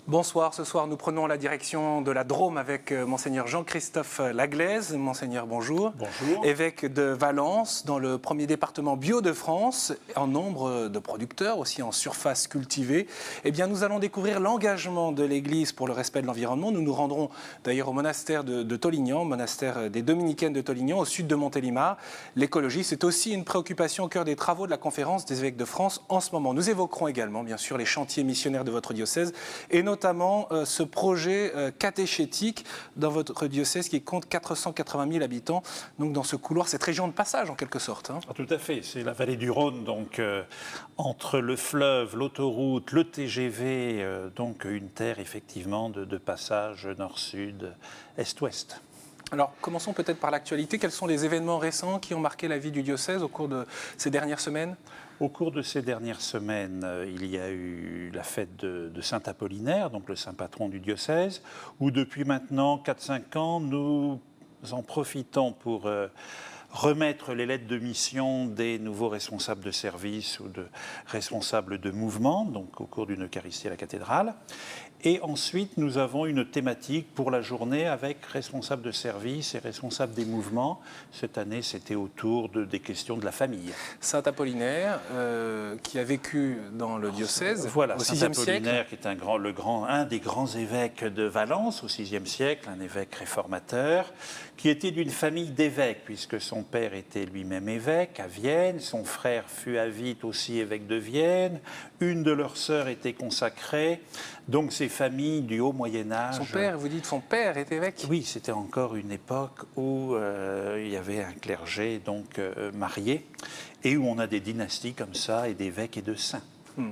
Bonsoir, ce soir nous prenons la direction de la Drôme avec Monseigneur Jean-Christophe Laglaise. Monseigneur, bonjour. Bonjour. Évêque de Valence, dans le premier département bio de France, en nombre de producteurs, aussi en surface cultivée. Eh bien, nous allons découvrir l'engagement de l'Église pour le respect de l'environnement. Nous nous rendrons d'ailleurs au monastère de Tollignan, monastère des Dominicaines de Tollignan, au sud de Montélimar. L'écologie, c'est aussi une préoccupation au cœur des travaux de la Conférence des évêques de France en ce moment. Nous évoquerons également, bien sûr, les chantiers missionnaires de votre diocèse et notamment ce projet catéchétique dans votre diocèse qui compte 480 000 habitants, donc dans ce couloir, cette région de passage en quelque sorte. Ah, tout à fait, c'est la vallée du Rhône, donc entre le fleuve, l'autoroute, le TGV, donc une terre effectivement de passage nord-sud, est-ouest. Alors, commençons peut-être par l'actualité. Quels sont les événements récents qui ont marqué la vie du diocèse au cours de ces dernières semaines ? Au cours de ces dernières semaines, il y a eu la fête de Saint-Apollinaire, donc le saint patron du diocèse, où depuis maintenant 4-5 ans, nous en profitons pour remettre les lettres de mission des nouveaux responsables de service ou de responsables de mouvement, donc au cours d'une Eucharistie à la cathédrale. Et ensuite, nous avons une thématique pour la journée avec responsables de service et responsables des mouvements. Cette année, c'était autour des questions de la famille. Saint Apollinaire, qui a vécu dans le diocèse voilà, au Saint VIe siècle. Apollinaire, qui est un des grands évêques de Valence au VIe siècle, un évêque réformateur, qui était d'une famille d'évêques, puisque son père était lui-même évêque à Vienne, son frère fut à vite aussi évêque de Vienne, une de leurs sœurs était consacrée, donc ces familles du haut Moyen-Âge. Son père, vous dites son père est évêque ? Oui, c'était encore une époque où il y avait un clergé donc marié et où on a des dynasties comme ça et d'évêques et de saints.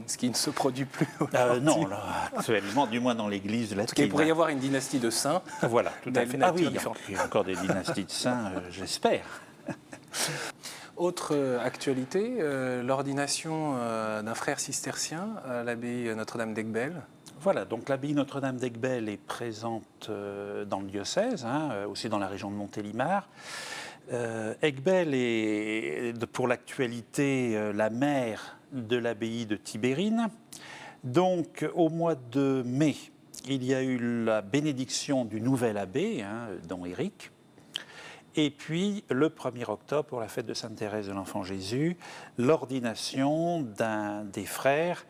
Ce qui ne se produit plus non, là, actuellement, du moins dans l'église latine. Parce qu'il pourrait y avoir une dynastie de saints. Voilà, tout à fait. Ah oui, il y a encore des dynasties de saints, j'espère. Autre actualité, l'ordination d'un frère cistercien à l'abbaye Notre-Dame-d'Aiguebelle. Voilà, donc l'abbaye Notre-Dame d'Aiguebelle est présente dans le diocèse, aussi dans la région de Montélimar. Aiguebelle est, pour l'actualité, la mère de l'abbaye de Tibérine. Donc, au mois de mai, il y a eu la bénédiction du nouvel abbé, don Éric. Et puis, le 1er octobre, pour la fête de Sainte-Thérèse de l'Enfant-Jésus, l'ordination d'un des frères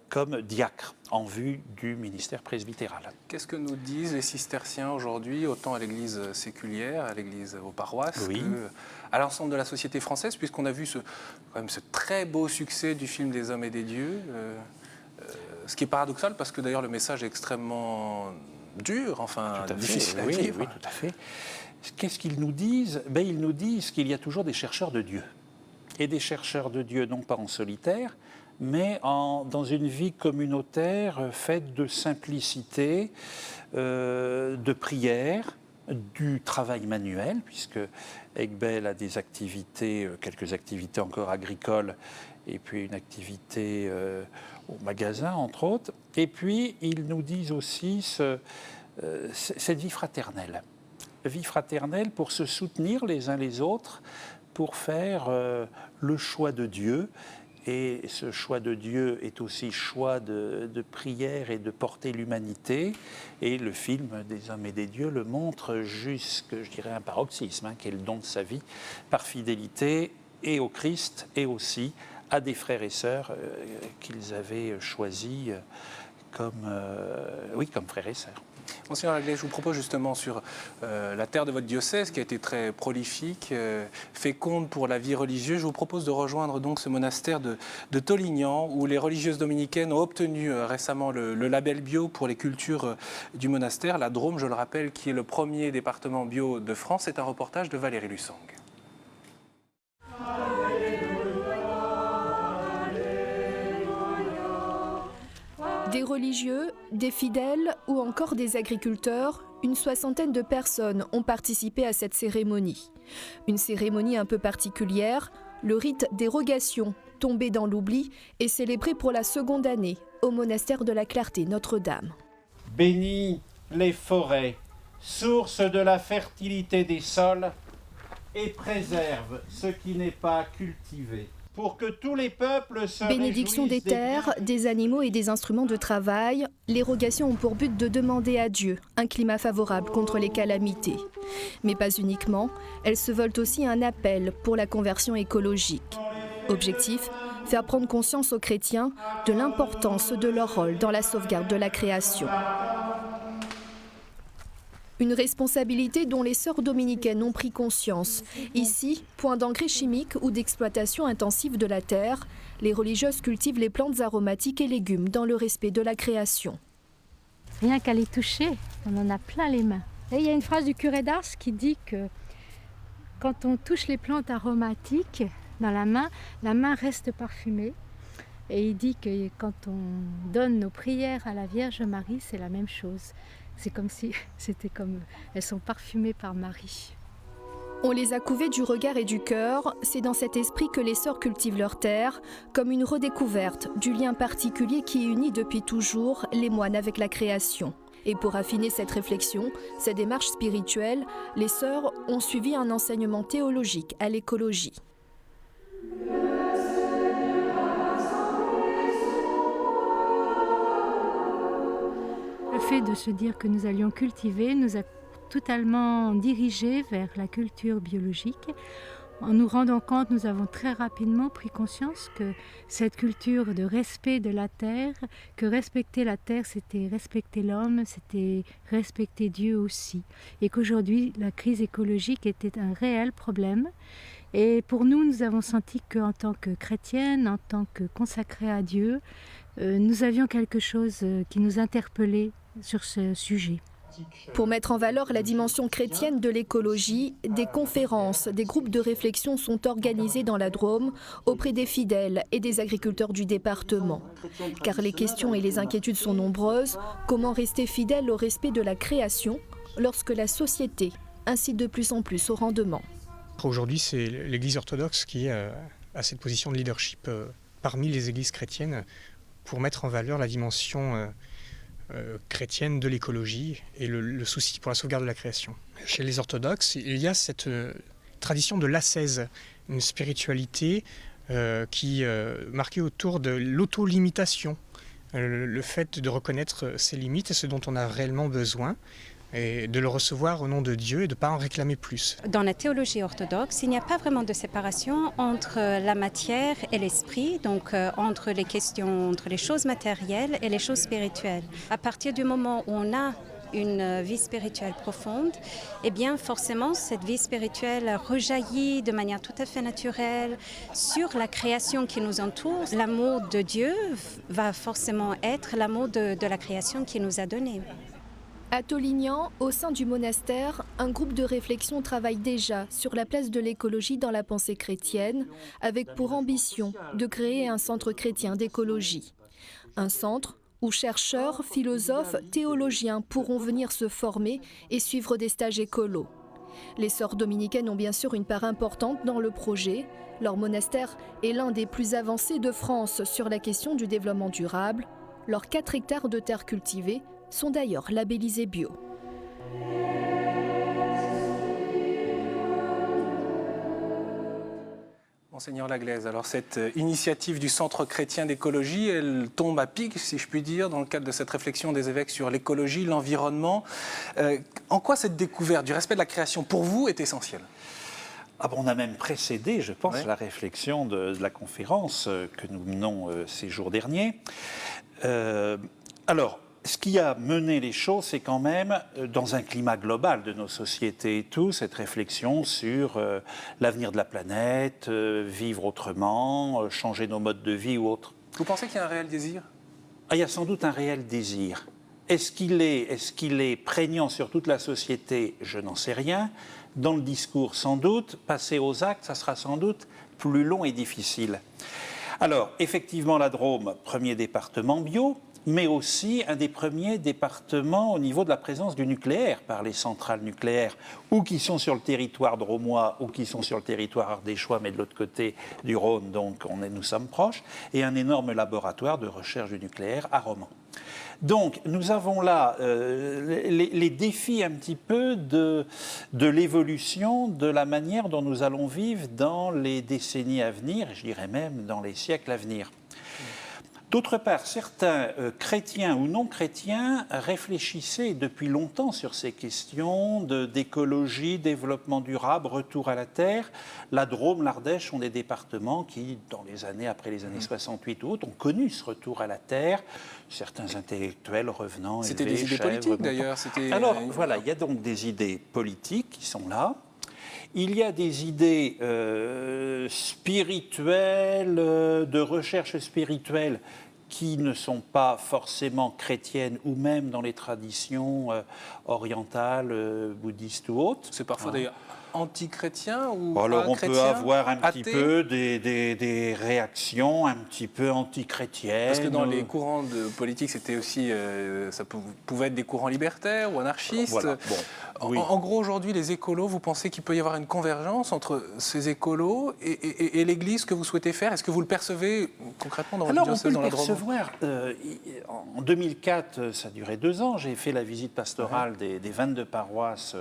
comme diacre en vue du ministère presbytéral. Qu'est-ce que nous disent les cisterciens aujourd'hui, autant à l'église séculière, à l'église aux paroisses, oui, qu'à l'ensemble de la société française, puisqu'on a vu ce très beau succès du film des hommes et des dieux, ce qui est paradoxal parce que d'ailleurs le message est extrêmement dur, difficile à vivre. Oui, tout à fait. Qu'est-ce qu'ils nous disent ? Ils nous disent qu'il y a toujours des chercheurs de Dieu. Et des chercheurs de Dieu, non pas en solitaire, mais dans une vie communautaire faite de simplicité, de prière, du travail manuel, puisque Aiguebelle a des activités, quelques activités encore agricoles, et puis une activité au magasin, entre autres. Et puis, ils nous disent aussi cette vie fraternelle. Vie fraternelle pour se soutenir les uns les autres, pour faire le choix de Dieu. Et ce choix de Dieu est aussi choix de prière et de porter l'humanité. Et le film des hommes et des dieux le montre jusqu'à, je dirais, un paroxysme, qui est le don de sa vie, par fidélité et au Christ et aussi à des frères et sœurs qu'ils avaient choisis comme frères et sœurs. Monseigneur Laglaise, je vous propose justement sur la terre de votre diocèse qui a été très prolifique, féconde pour la vie religieuse. Je vous propose de rejoindre donc ce monastère de Tollignan où les religieuses dominicaines ont obtenu récemment le label bio pour les cultures du monastère. La Drôme, je le rappelle, qui est le premier département bio de France. C'est un reportage de Valérie Lussang. Des religieux, des fidèles ou encore des agriculteurs, une soixantaine de personnes ont participé à cette cérémonie. Une cérémonie un peu particulière, le rite d'érogation, tombé dans l'oubli, est célébré pour la seconde année au monastère de la Clarté Notre-Dame. Bénis les forêts, source de la fertilité des sols, et préserve ce qui n'est pas cultivé. pour que tous les peuples se Bénédiction des réjouissent terres, biens des animaux et des instruments de travail, les rogations ont pour but de demander à Dieu un climat favorable contre les calamités. Mais pas uniquement, elles se veulent aussi un appel pour la conversion écologique. Objectif, faire prendre conscience aux chrétiens de l'importance de leur rôle dans la sauvegarde de la création. Une responsabilité dont les sœurs dominicaines ont pris conscience. Ici, point d'engrais chimiques ou d'exploitation intensive de la terre, les religieuses cultivent les plantes aromatiques et légumes dans le respect de la création. Rien qu'à les toucher, on en a plein les mains. Et il y a une phrase du curé d'Ars qui dit que quand on touche les plantes aromatiques dans la main reste parfumée. Et il dit que quand on donne nos prières à la Vierge Marie, c'est la même chose. C'est comme si elles sont parfumées par Marie. On les a couvées du regard et du cœur. C'est dans cet esprit que les sœurs cultivent leur terre, comme une redécouverte du lien particulier qui unit depuis toujours les moines avec la création. Et pour affiner cette réflexion, cette démarche spirituelle, les sœurs ont suivi un enseignement théologique à l'écologie. Le fait de se dire que nous allions cultiver nous a totalement dirigés vers la culture biologique. En nous rendant compte, nous avons très rapidement pris conscience que cette culture de respect de la terre, que respecter la terre, c'était respecter l'homme, c'était respecter Dieu aussi. Et qu'aujourd'hui, la crise écologique était un réel problème. Et pour nous, nous avons senti qu'en tant que chrétiennes, en tant que consacrées à Dieu, nous avions quelque chose qui nous interpellait sur ce sujet. Pour mettre en valeur la dimension chrétienne de l'écologie, des conférences, des groupes de réflexion sont organisés dans la Drôme auprès des fidèles et des agriculteurs du département. Car les questions et les inquiétudes sont nombreuses. Comment rester fidèle au respect de la création lorsque la société incite de plus en plus au rendement? Aujourd'hui, c'est l'Église orthodoxe qui a cette position de leadership parmi les églises chrétiennes pour mettre en valeur la dimension chrétienne de l'écologie et le souci pour la sauvegarde de la création. Chez les orthodoxes, il y a cette tradition de l'ascèse, une spiritualité qui marquée autour de l'autolimitation, le fait de reconnaître ses limites et ce dont on a réellement besoin, et de le recevoir au nom de Dieu et de ne pas en réclamer plus. Dans la théologie orthodoxe, il n'y a pas vraiment de séparation entre la matière et l'esprit, donc entre les questions, entre les choses matérielles et les choses spirituelles. À partir du moment où on a une vie spirituelle profonde, eh bien forcément cette vie spirituelle rejaillit de manière tout à fait naturelle sur la création qui nous entoure. L'amour de Dieu va forcément être l'amour de la création qu'il nous a donnée. À Tolignan, au sein du monastère, un groupe de réflexion travaille déjà sur la place de l'écologie dans la pensée chrétienne, avec pour ambition de créer un centre chrétien d'écologie. Un centre où chercheurs, philosophes, théologiens pourront venir se former et suivre des stages écolos. Les sœurs dominicaines ont bien sûr une part importante dans le projet. Leur monastère est l'un des plus avancés de France sur la question du développement durable. Leurs 4 hectares de terres cultivées sont d'ailleurs labellisés bio. Monseigneur Laglaise, alors cette initiative du Centre chrétien d'écologie, elle tombe à pic, si je puis dire, dans le cadre de cette réflexion des évêques sur l'écologie, l'environnement. En quoi cette découverte du respect de la création, pour vous, est essentielle ? On a même précédé, je pense, la réflexion de la conférence que nous menons ces jours derniers. Ce qui a mené les choses, c'est quand même, dans un climat global de nos sociétés et tout, cette réflexion sur l'avenir de la planète, vivre autrement, changer nos modes de vie ou autre. Vous pensez qu'il y a un réel désir ? Il y a sans doute un réel désir. Est-ce qu'il est prégnant sur toute la société ? Je n'en sais rien. Dans le discours, sans doute. Passer aux actes, ça sera sans doute plus long et difficile. Alors, effectivement, la Drôme, premier département bio, mais aussi un des premiers départements au niveau de la présence du nucléaire par les centrales nucléaires, ou qui sont sur le territoire drômois, ou qui sont sur le territoire ardéchois, mais de l'autre côté du Rhône, donc nous sommes proches, et un énorme laboratoire de recherche du nucléaire à Romans. Donc, nous avons là les défis un petit peu de l'évolution de la manière dont nous allons vivre dans les décennies à venir, et je dirais même dans les siècles à venir. D'autre part, certains chrétiens ou non chrétiens réfléchissaient depuis longtemps sur ces questions d'écologie, développement durable, retour à la terre. La Drôme, l'Ardèche sont des départements qui, dans les années après les années 68 ou autres, ont connu ce retour à la terre. Certains intellectuels revenant. C'était des idées politiques d'ailleurs. Alors voilà, il y a donc des idées politiques qui sont là. Il y a des idées spirituelles, de recherche spirituelle, qui ne sont pas forcément chrétiennes ou même dans les traditions orientales, bouddhistes ou autres. C'est parfois d'ailleurs anti-chrétien ou alors on chrétien, peut avoir un athée. petit peu des réactions un petit peu anti-chrétiennes. Parce que dans les courants de politique, c'était aussi, ça pouvait être des courants libertaires ou anarchistes. Voilà. Bon. Oui. En gros, aujourd'hui, les écolos, vous pensez qu'il peut y avoir une convergence entre ces écolos et l'Église que vous souhaitez faire? Est-ce que vous le percevez concrètement dans votre diocèse, dans la Drôme? Alors, on peut le percevoir. En 2004, ça a duré 2 ans, j'ai fait la visite pastorale des 22 paroisses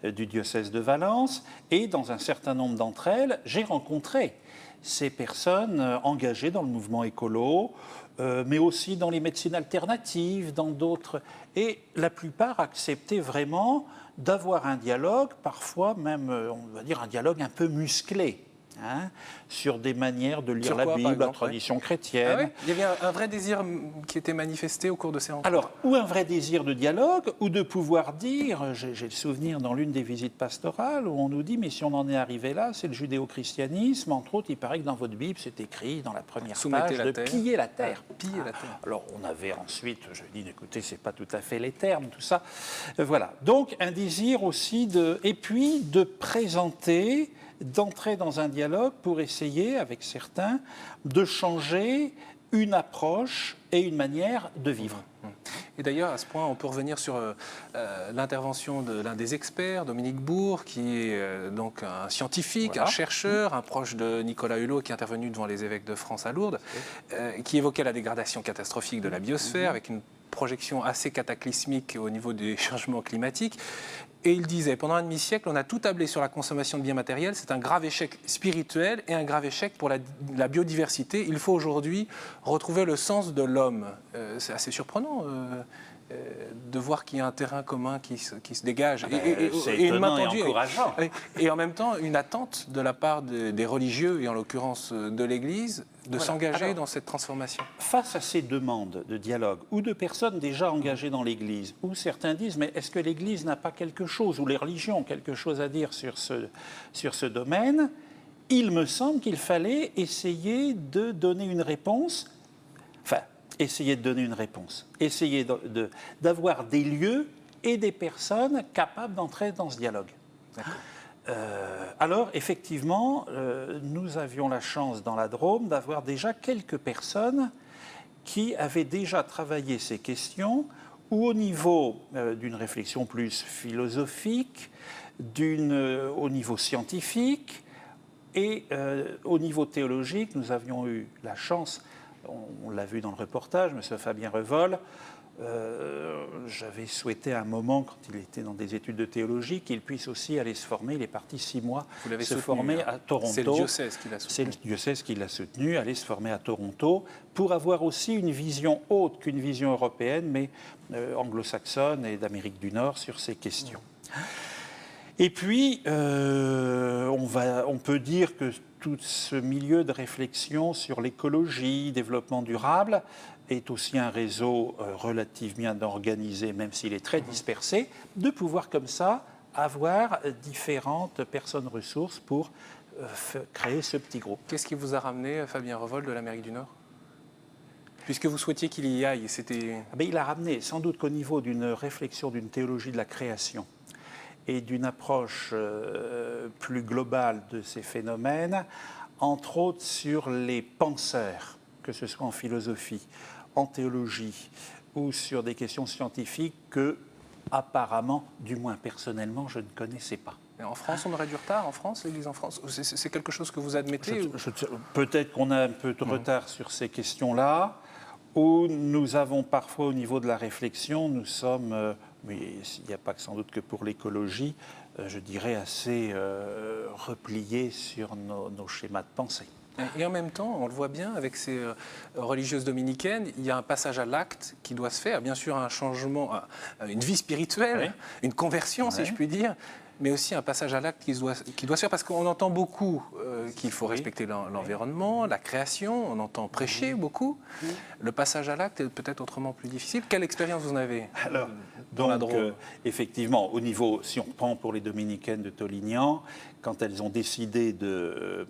du diocèse de Valence, et dans un certain nombre d'entre elles, j'ai rencontré ces personnes engagées dans le mouvement écolo, mais aussi dans les médecines alternatives, dans d'autres. Et la plupart acceptaient vraiment d'avoir un dialogue, parfois même, on va dire, un dialogue un peu musclé, hein, sur des manières de lire la Bible, la tradition chrétienne. Ah ouais, il y avait un vrai désir qui était manifesté au cours de ces rencontres. Alors, ou un vrai désir de dialogue, ou de pouvoir dire, j'ai le souvenir dans l'une des visites pastorales, où on nous dit, mais si on en est arrivé là, c'est le judéo-christianisme, entre autres, il paraît que dans votre Bible, c'est écrit dans la première page de piller la terre. Piller la terre. Alors, on avait ensuite, je dis, écoutez, c'est pas tout à fait les termes, tout ça. Voilà. Donc, un désir aussi et puis de présenter, d'entrer dans un dialogue pour essayer, avec certains, de changer une approche et une manière de vivre. Et d'ailleurs, à ce point, on peut revenir sur l'intervention de l'un des experts, Dominique Bourg, qui est donc un scientifique, un chercheur, un proche de Nicolas Hulot, qui est intervenu devant les évêques de France à Lourdes, qui évoquait la dégradation catastrophique de la biosphère, avec une projection assez cataclysmique au niveau des changements climatiques. Et il disait, pendant un demi-siècle, on a tout tablé sur la consommation de biens matériels. C'est un grave échec spirituel et un grave échec pour la biodiversité. Il faut aujourd'hui retrouver le sens de l'homme. C'est assez surprenant de voir qu'il y a un terrain commun qui se dégage. C'est étonnant et encourageant. Et en même temps, une attente de la part des religieux, et en l'occurrence de l'Église, de s'engager dans cette transformation. Face à ces demandes de dialogue, ou de personnes déjà engagées dans l'Église, où certains disent, mais est-ce que l'Église n'a pas quelque chose, ou les religions ont quelque chose à dire sur ce domaine, il me semble qu'il fallait essayer de donner une réponse, essayer d'avoir des lieux et des personnes capables d'entrer dans ce dialogue. Alors, effectivement, nous avions la chance dans la Drôme d'avoir déjà quelques personnes qui avaient déjà travaillé ces questions, ou au niveau d'une réflexion plus philosophique, au niveau scientifique, et au niveau théologique, nous avions eu la chance, on l'a vu dans le reportage, M. Fabien Revol, j'avais souhaité à un moment, quand il était dans des études de théologie, qu'il puisse aussi aller se former. Il est parti 6 mois se former à Toronto. C'est le diocèse qui l'a soutenu. C'est le diocèse qui l'a soutenu, aller se former à Toronto, pour avoir aussi une vision autre qu'une vision européenne, mais anglo-saxonne et d'Amérique du Nord sur ces questions. Et puis, on peut dire que tout ce milieu de réflexion sur l'écologie, développement durable, est aussi un réseau relativement organisé, même s'il est très dispersé, de pouvoir comme ça avoir différentes personnes ressources pour créer ce petit groupe. Qu'est-ce qui vous a ramené, Fabien Revol, de l'Amérique du Nord ? Puisque vous souhaitiez qu'il y aille, c'était... Il a ramené, sans doute qu'au niveau d'une réflexion, d'une théologie de la création, et d'une approche plus globale de ces phénomènes, entre autres sur les penseurs, que ce soit en philosophie, en théologie ou sur des questions scientifiques que, apparemment, du moins personnellement, je ne connaissais pas. Et en France, on aurait du retard, en France, l'Église en France? C'est quelque chose que vous admettez? Peut-être qu'on a un peu de retard sur ces questions-là, où nous avons parfois, au niveau de la réflexion, nous sommes, mais il n'y a pas que sans doute que pour l'écologie, je dirais assez repliés sur nos schémas de pensée. Et en même temps, on le voit bien avec ces religieuses dominicaines, il y a un passage à l'acte qui doit se faire, bien sûr un changement, une vie spirituelle, une conversion si je puis dire, mais aussi un passage à l'acte qui doit se faire, parce qu'on entend beaucoup qu'il faut respecter l'environnement, la création, on entend prêcher beaucoup. Le passage à l'acte est peut-être autrement plus difficile. Quelle expérience vous en avez? Alors, donc, effectivement, au niveau, si on prend pour les dominicaines de Tolignan, quand elles ont décidé de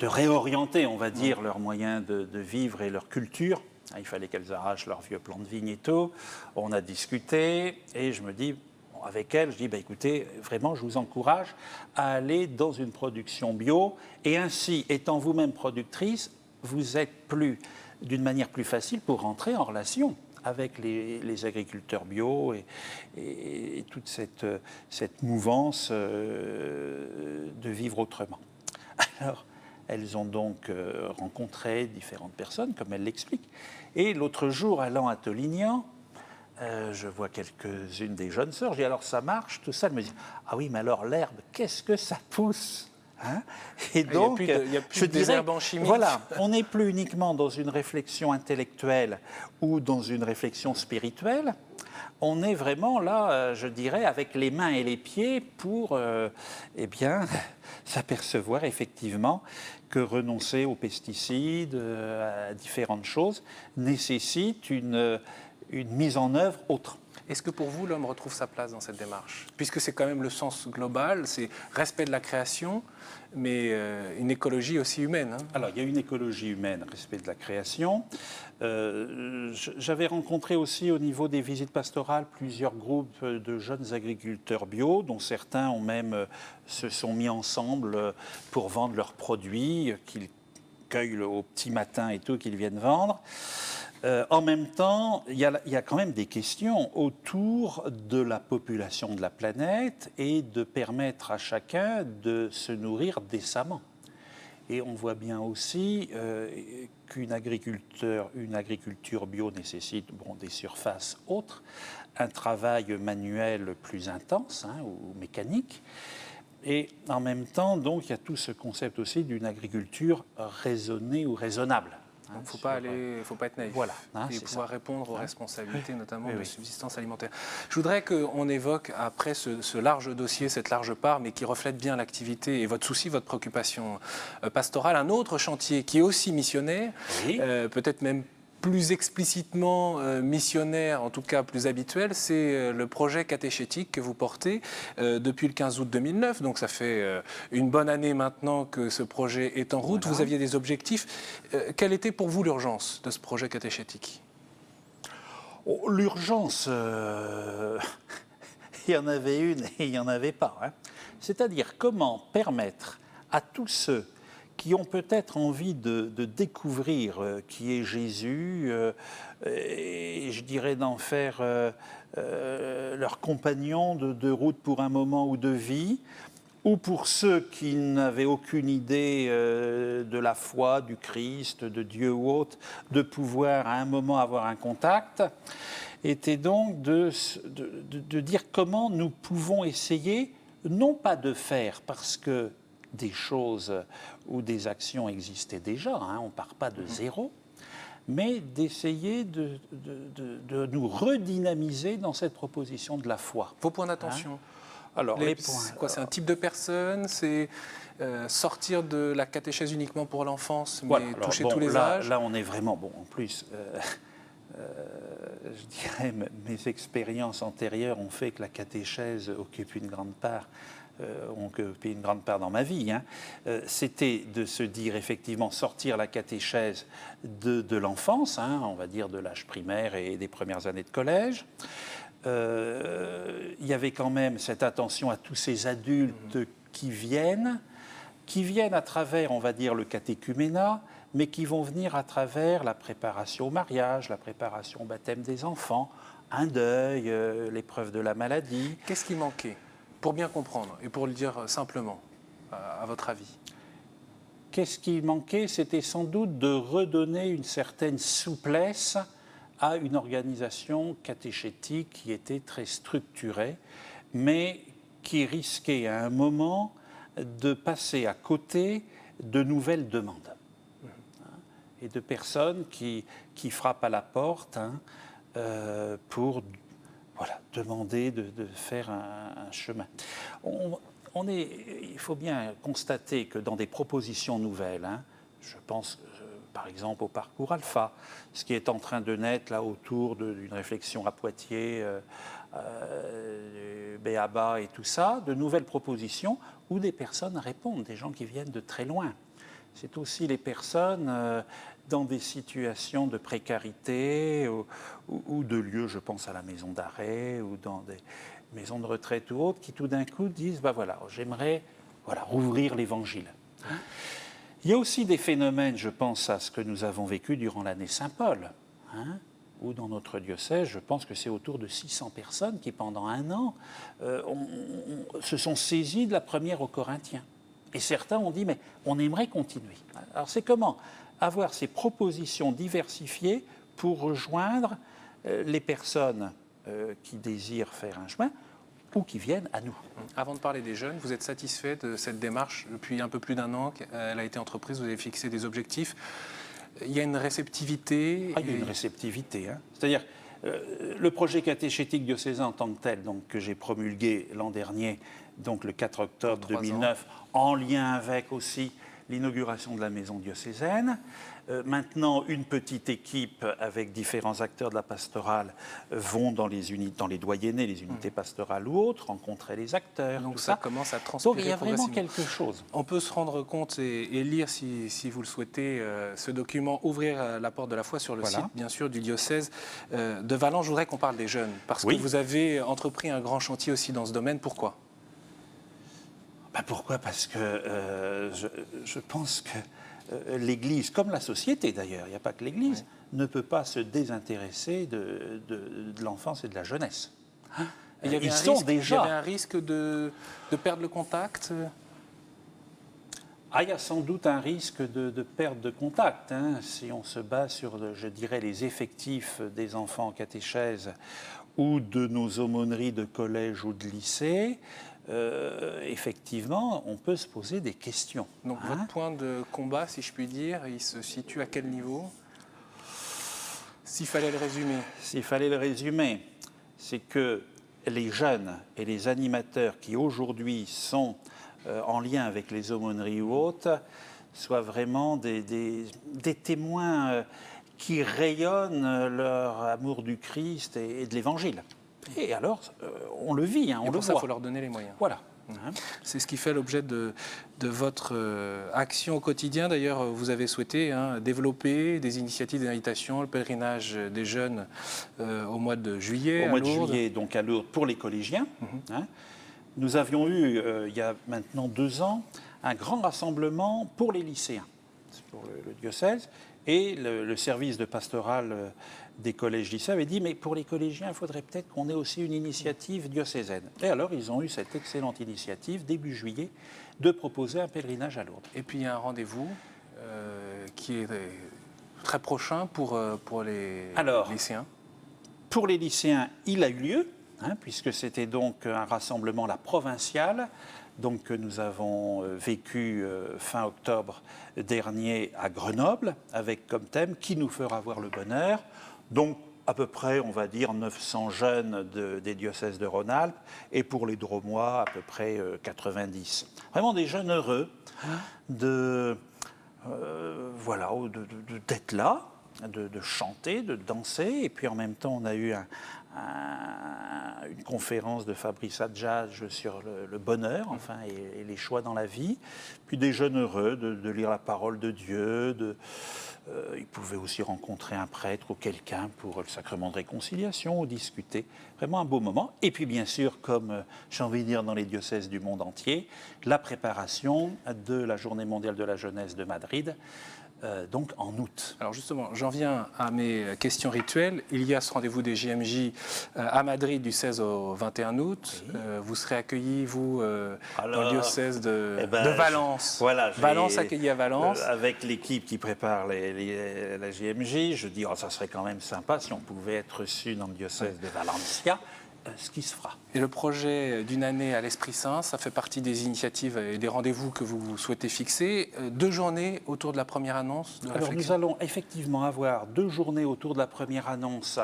réorienter, on va dire, leurs moyens de vivre et leur culture. Il fallait qu'elles arrachent leurs vieux plants de vigne et tout. On a discuté et je me dis, avec elles, je dis, écoutez, vraiment, je vous encourage à aller dans une production bio et ainsi, étant vous-même productrice, vous êtes d'une manière plus facile pour rentrer en relation avec les agriculteurs bio et toute cette mouvance de vivre autrement. Alors, elles ont donc rencontré différentes personnes, comme elles l'expliquent. Et l'autre jour, allant à Tolignan, je vois quelques-unes des jeunes sœurs, je dis alors ça marche, tout ça. Elles me disent, ah oui, mais alors l'herbe, qu'est-ce que ça pousse? Hein? Et donc, il y a plus des herbes en chimie. Voilà, on n'est plus uniquement dans une réflexion intellectuelle ou dans une réflexion spirituelle. On est vraiment là, je dirais, avec les mains et les pieds pour, s'apercevoir effectivement que renoncer aux pesticides, à différentes choses, nécessite une mise en œuvre autre. Est-ce que pour vous, l'homme retrouve sa place dans cette démarche? Puisque c'est quand même le sens global, c'est respect de la création, mais une écologie aussi humaine. Hein. Alors, il y a une écologie humaine, respect de la création. J'avais rencontré aussi au niveau des visites pastorales plusieurs groupes de jeunes agriculteurs bio, dont certains ont même se sont mis ensemble pour vendre leurs produits qu'ils cueillent au petit matin et tout, qu'ils viennent vendre. En même temps, il y a quand même des questions autour de la population de la planète et de permettre à chacun de se nourrir décemment. Et on voit bien aussi qu'une agriculture bio nécessite des surfaces autres, un travail manuel plus intense ou mécanique. Et en même temps, donc, il y a tout ce concept aussi d'une agriculture raisonnée ou raisonnable. Il ne faut pas être naïf et pouvoir répondre aux responsabilités, notamment de subsistance alimentaire. Je voudrais qu'on évoque, après ce large dossier, cette large part, mais qui reflète bien l'activité et votre souci, votre préoccupation pastorale, un autre chantier qui est aussi missionnaire, peut-être même plus explicitement missionnaire, en tout cas plus habituel, c'est le projet catéchétique que vous portez depuis le 15 août 2009. Donc ça fait une bonne année maintenant que ce projet est en route. Voilà. Vous aviez des objectifs. Quelle était pour vous l'urgence de ce projet catéchétique? L'urgence, il y en avait une et il n'y en avait pas. C'est-à-dire comment permettre à tous ceux qui ont peut-être envie de découvrir qui est Jésus, et je dirais d'en faire leur compagnon de route pour un moment ou de vie, ou pour ceux qui n'avaient aucune idée de la foi, du Christ, de Dieu ou autre, de pouvoir à un moment avoir un contact, était donc de dire comment nous pouvons essayer, non pas de faire parce que des choses ou des actions existaient déjà, on ne part pas de zéro, mais d'essayer de nous redynamiser dans cette proposition de la foi. Vos points d'attention? Alors, les points. C'est quoi? C'est un type de personne? C'est sortir de la catéchèse uniquement pour l'enfance, mais toucher tous les âges? Là, on est vraiment, en plus, je dirais, mes expériences antérieures ont fait que la catéchèse occupe une grande part. Ont occupé une grande part dans ma vie, c'était de se dire effectivement sortir la catéchèse de l'enfance, on va dire de l'âge primaire et des premières années de collège. Il y avait quand même cette attention à tous ces adultes qui viennent à travers, on va dire, le catéchuménat, mais qui vont venir à travers la préparation au mariage, la préparation au baptême des enfants, un deuil, l'épreuve de la maladie. Qu'est-ce qui manquait, pour bien comprendre et pour le dire simplement, à votre avis? Qu'est-ce qui manquait? C'était sans doute de redonner une certaine souplesse à une organisation catéchétique qui était très structurée, mais qui risquait à un moment de passer à côté de nouvelles demandes. Et de personnes qui frappent à la porte pour demander de faire un chemin. Il faut bien constater que dans des propositions nouvelles, je pense par exemple au parcours alpha, ce qui est en train de naître là autour d'une réflexion à Poitiers, B.A.B.A. et tout ça, de nouvelles propositions où des personnes répondent, des gens qui viennent de très loin. C'est aussi les personnes dans des situations de précarité ou de lieux, je pense à la maison d'arrêt ou dans des maisons de retraite ou autres, qui tout d'un coup disent j'aimerais rouvrir l'évangile. Il y a aussi des phénomènes, je pense à ce que nous avons vécu durant l'année Saint-Paul, où dans notre diocèse, je pense que c'est autour de 600 personnes qui, pendant un an, se sont saisies de la première aux Corinthiens. Et certains ont dit, mais on aimerait continuer. Alors c'est comment avoir ces propositions diversifiées pour rejoindre les personnes qui désirent faire un chemin ou qui viennent à nous. Avant de parler des jeunes, vous êtes satisfait de cette démarche depuis un peu plus d'un an qu'elle a été entreprise, vous avez fixé des objectifs. Il y a une réceptivité. Il y a une réceptivité. C'est-à-dire, le projet catéchétique diocésain en tant que tel, donc, que j'ai promulgué l'an dernier, donc le 4 octobre 2009, en lien avec aussi l'inauguration de la maison diocésaine. Maintenant, une petite équipe avec différents acteurs de la pastorale vont dans les doyennés, les unités pastorales ou autres, rencontrer les acteurs. Donc ça commence à transpirer. Donc il y a vraiment quelque chose. On peut se rendre compte et lire, si vous le souhaitez, ce document, Ouvrir la porte de la foi sur le site, bien sûr, du diocèse de Valence. Je voudrais qu'on parle des jeunes, parce que vous avez entrepris un grand chantier aussi dans ce domaine. Pourquoi ? Pourquoi ? Parce que je pense que l'Église, comme la société d'ailleurs, il n'y a pas que l'Église, ne peut pas se désintéresser de l'enfance et de la jeunesse. Il y avait un risque de perdre le contact. Il y a sans doute un risque de perte de contact. Si on se base sur, je dirais, les effectifs des enfants en catéchèse ou de nos aumôneries de collège ou de lycée, effectivement, on peut se poser des questions. Donc votre point de combat, si je puis dire, il se situe à quel niveau ? S'il fallait le résumer. S'il fallait le résumer, c'est que les jeunes et les animateurs qui aujourd'hui sont en lien avec les aumôneries ou autres soient vraiment des témoins qui rayonnent leur amour du Christ et de l'Évangile. Et alors, on le vit, on le voit. Pour ça, il faut leur donner les moyens. Voilà. C'est ce qui fait l'objet de votre action au quotidien. D'ailleurs, vous avez souhaité développer des initiatives d'invitation, le pèlerinage des jeunes au mois de juillet. Au mois de juillet, donc à Lourdes, pour les collégiens. Nous avions eu, il y a maintenant 2 ans, un grand rassemblement pour les lycéens, pour le diocèse. Et le service de pastoral des collèges-lycées avait dit, mais pour les collégiens, il faudrait peut-être qu'on ait aussi une initiative diocésaine. Et alors, ils ont eu cette excellente initiative, début juillet, de proposer un pèlerinage à Lourdes. Et puis, il y a un rendez-vous qui est très prochain pour les lycéens. Pour les lycéens, il a eu lieu, puisque c'était donc un rassemblement, la provinciale, donc que nous avons vécu fin octobre dernier à Grenoble, avec comme thème « Qui nous fera voir le bonheur ?» Donc, à peu près, on va dire, 900 jeunes des diocèses de Rhône-Alpes, et pour les Drômois, à peu près 90. Vraiment des jeunes heureux d'être là, de chanter, de danser, et puis en même temps, on a eu une conférence de Fabrice Adjadj sur le bonheur, enfin, et les choix dans la vie. Puis des jeunes heureux de lire la parole de Dieu. Ils pouvaient aussi rencontrer un prêtre ou quelqu'un pour le sacrement de réconciliation ou discuter. Vraiment un beau moment. Et puis bien sûr, comme j'ai envie de dire dans les diocèses du monde entier, la préparation de la Journée mondiale de la jeunesse de Madrid, donc en août. Alors justement, j'en viens à mes questions rituelles. Il y a ce rendez-vous des JMJ à Madrid du 16 au 21 août. Oui. Vous serez accueillis, vous, dans le Alors, diocèse de eh ben, Valence. Voilà, Valence accueilli à Valence. Avec l'équipe qui prépare la JMJ, je dis, ça serait quand même sympa si on pouvait être reçu dans le diocèse de Valencia, ce qui se fera. Et le projet d'une année à l'Esprit Saint, ça fait partie des initiatives et des rendez-vous que vous souhaitez fixer. 2 journées autour de la première annonce de Alors nous allons effectivement avoir 2 journées autour de la première annonce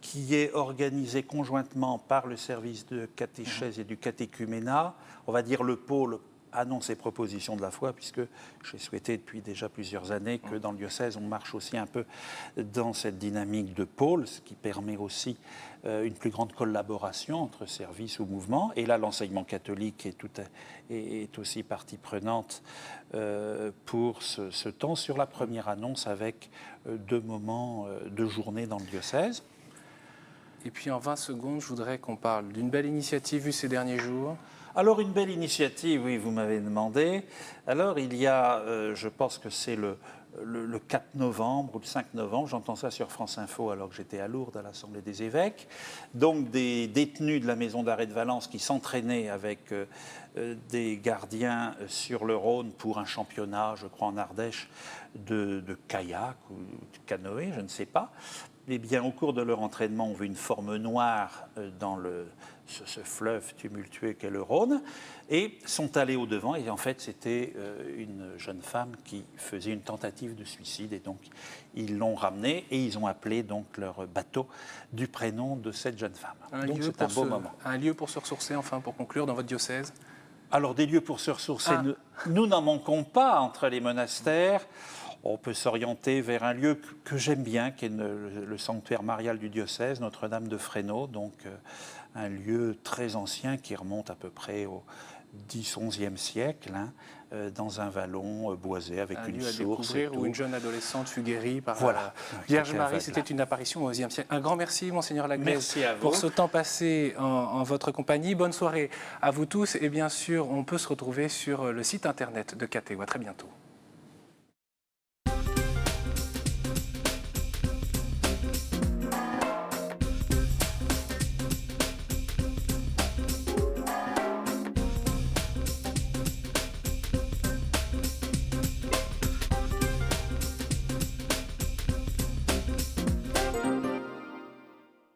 qui est organisée conjointement par le service de catéchèse et du catéchuménat. On va dire le pôle annonce et propositions de la foi, puisque j'ai souhaité depuis déjà plusieurs années que dans le diocèse, on marche aussi un peu dans cette dynamique de pôle, ce qui permet aussi une plus grande collaboration entre services ou mouvements. Et là, l'enseignement catholique est aussi partie prenante pour ce temps sur la première annonce avec 2 moments, 2 journées dans le diocèse. Et puis en 20 secondes, je voudrais qu'on parle d'une belle initiative vue ces derniers jours. Alors, une belle initiative, oui, vous m'avez demandé. Alors, il y a, je pense que c'est le 4 novembre ou le 5 novembre, j'entends ça sur France Info alors que j'étais à Lourdes à l'Assemblée des évêques, donc des détenus de la maison d'arrêt de Valence qui s'entraînaient avec des gardiens sur le Rhône pour un championnat, je crois en Ardèche, de kayak ou de canoë, je ne sais pas. Eh bien, au cours de leur entraînement, on vu une forme noire dans ce fleuve tumultueux qu'est le Rhône, et sont allés au-devant, et en fait, c'était une jeune femme qui faisait une tentative de suicide, et donc ils l'ont ramenée, et ils ont appelé donc leur bateau du prénom de cette jeune femme. Donc c'est un beau moment. Un lieu pour se ressourcer, enfin, pour conclure, dans votre diocèse? Alors, des lieux pour se ressourcer, nous n'en manquons pas entre les monastères. On peut s'orienter vers un lieu que j'aime bien, qui est le sanctuaire marial du diocèse, Notre-Dame de Fresno, donc un lieu très ancien qui remonte à peu près au X-XIe siècle, dans un vallon boisé avec une source. Où une jeune adolescente fut guérie par voilà, Vierge Marie. C'était une apparition au XIe siècle. Un grand merci, Monseigneur Laglaise, pour ce temps passé en votre compagnie. Bonne soirée à vous tous. Et bien sûr, on peut se retrouver sur le site internet de Catéo. À très bientôt.